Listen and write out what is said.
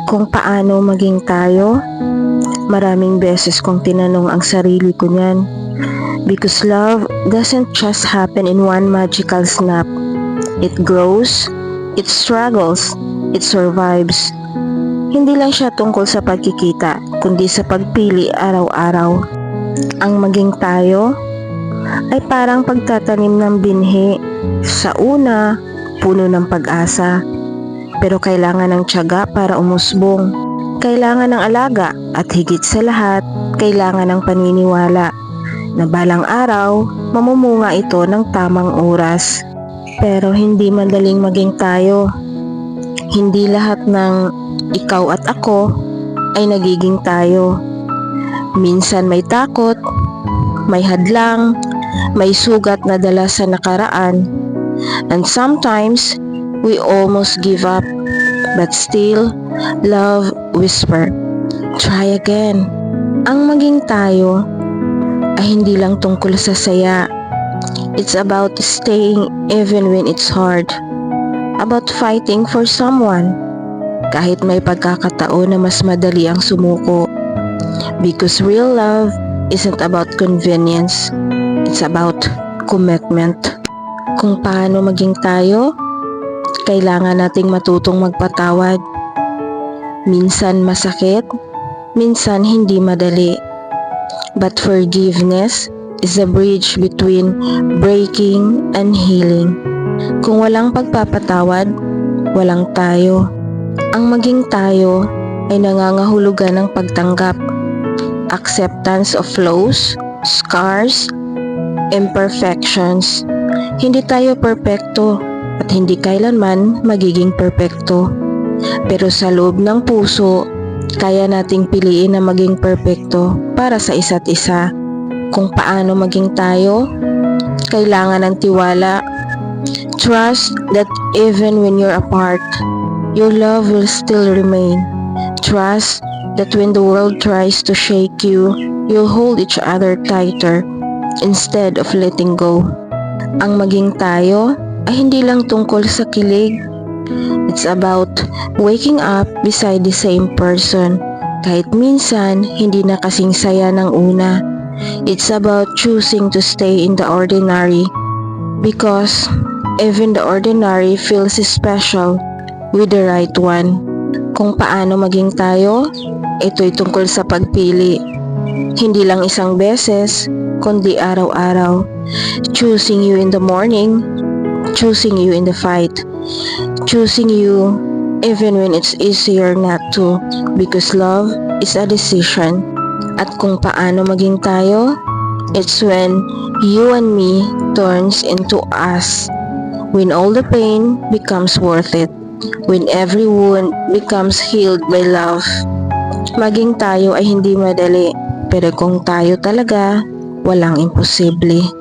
Kung paano maging tayo, maraming beses kong tinanong ang sarili ko niyan. Because love doesn't just happen in one magical snap. It grows, it struggles, it survives. Hindi lang siya tungkol sa pagkikita, kundi sa pagpili araw-araw. Ang maging tayo ay parang pagtatanim ng binhi. Sa una, puno ng pag-asa. Pero kailangan ng tiyaga para umusbong. Kailangan ng alaga at higit sa lahat, kailangan ng paniniwala na balang araw, mamumunga ito ng tamang oras. Pero hindi madaling maging tayo. Hindi lahat ng ikaw at ako ay nagiging tayo. Minsan may takot, may hadlang, may sugat na dala sa nakaraan. And sometimes, we almost give up. But still, love whisper, try again. Ang maging tayo ay hindi lang tungkol sa saya. It's about staying even when it's hard. About fighting for someone. Kahit may pagkakataon na mas madali ang sumuko. Because real love isn't about convenience. It's about commitment. Kung paano maging tayo, kailangan nating matutong magpatawad. Minsan masakit, minsan hindi madali. But forgiveness is a bridge between breaking and healing. Kung walang pagpapatawad, walang tayo. Ang maging tayo ay nangangahulugan ng pagtanggap, acceptance of flaws, scars, imperfections. Hindi tayo perpekto at hindi kailanman magiging perpekto. Pero sa loob ng puso, kaya nating piliin na maging perpekto para sa isa't isa. Kung paano maging tayo, kailangan ng tiwala. Trust that even when you're apart, your love will still remain. Trust that when the world tries to shake you, you'll hold each other tighter instead of letting go. Ang maging tayo ay hindi lang tungkol sa kilig. It's about waking up beside the same person kahit minsan hindi na kasing saya ng una. It's about choosing to stay in the ordinary because even the ordinary feels special with the right one. Kung paano maging tayo, ito'y tungkol sa pagpili. Hindi lang isang beses, kundi araw-araw. Choosing you in the morning, choosing you in the fight, choosing you even when it's easier not to, because love is a decision. At kung paano maging tayo, it's when you and me turns into us. When all the pain becomes worth it. When every wound becomes healed by love. Maging tayo ay hindi madali, pero kung tayo talaga, walang imposible.